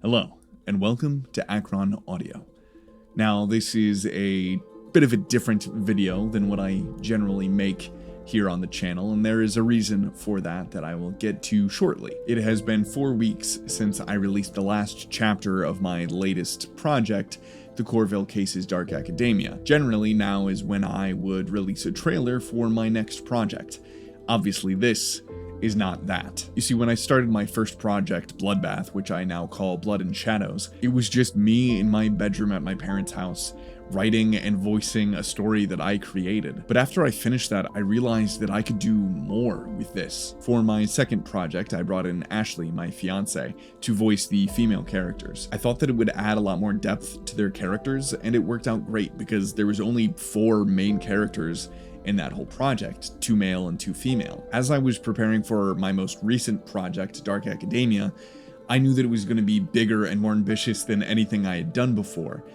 Hello, and welcome to Akron Audio. Now, this is a bit of a different video than what I generally make here on the channel, and there is a reason for that I will get to shortly. It has been 4 weeks since I released the last chapter of my latest project, The Corville Case's Dark Academia. Generally, now is when I would release a trailer for my next project. Obviously, this is not that. You see, when I started my first project, Bloodbath, which I now call Blood and Shadows, it was just me in my bedroom at my parents' house, writing and voicing a story that I created. But after I finished that, I realized that I could do more with this. For my second project, I brought in Ashley, my fiance, to voice the female characters. I thought that it would add a lot more depth to their characters, and it worked out great because there was only 4 main characters in that whole project, 2 male and 2 female. As I was preparing for my most recent project, Dark Academia, I knew that it was going to be bigger and more ambitious than anything I had done before.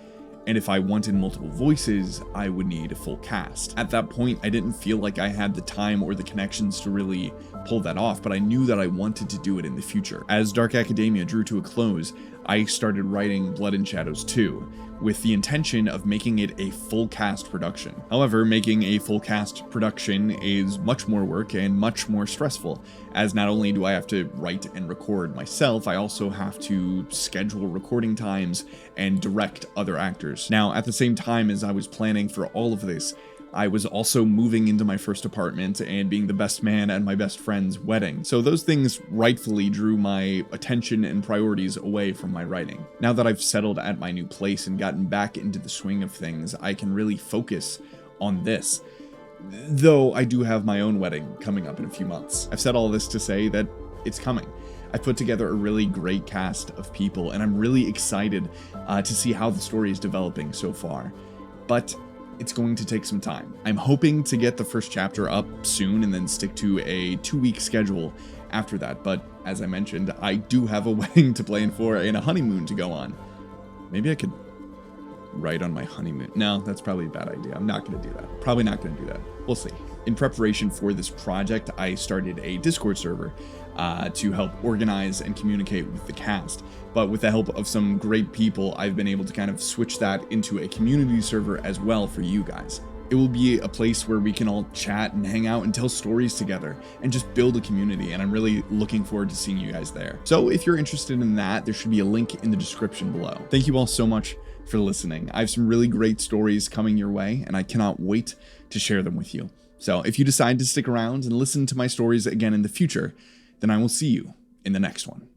And if I wanted multiple voices, I would need a full cast. At that point, I didn't feel like I had the time or the connections to really pull that off, but I knew that I wanted to do it in the future. As Dark Academia drew to a close, I started writing Blood and Shadows 2, with the intention of making it a full cast production. However, making a full cast production is much more work and much more stressful, as not only do I have to write and record myself, I also have to schedule recording times and direct other actors. Now, at the same time as I was planning for all of this, I was also moving into my first apartment and being the best man at my best friend's wedding. So those things rightfully drew my attention and priorities away from my writing. Now that I've settled at my new place and gotten back into the swing of things, I can really focus on this. Though I do have my own wedding coming up in a few months. I've said all this to say that it's coming. I've put together a really great cast of people, and I'm really excited to see how the story is developing so far. But it's going to take some time. I'm hoping to get the first chapter up soon and then stick to a 2-week schedule after that, but as I mentioned, I do have a wedding to plan for and a honeymoon to go on. Maybe I could write on my honeymoon. No, that's probably a bad idea. I'm not going to do that. Probably not going to do that. We'll see. In preparation for this project, I started a Discord server to help organize and communicate with the cast. But with the help of some great people, I've been able to kind of switch that into a community server as well for you guys. It will be a place where we can all chat and hang out and tell stories together and just build a community, and I'm really looking forward to seeing you guys there. So if you're interested in that, there should be a link in the description below. Thank you all so much for listening. I have some really great stories coming your way, and I cannot wait to share them with you. So if you decide to stick around and listen to my stories again in the future, then I will see you in the next one.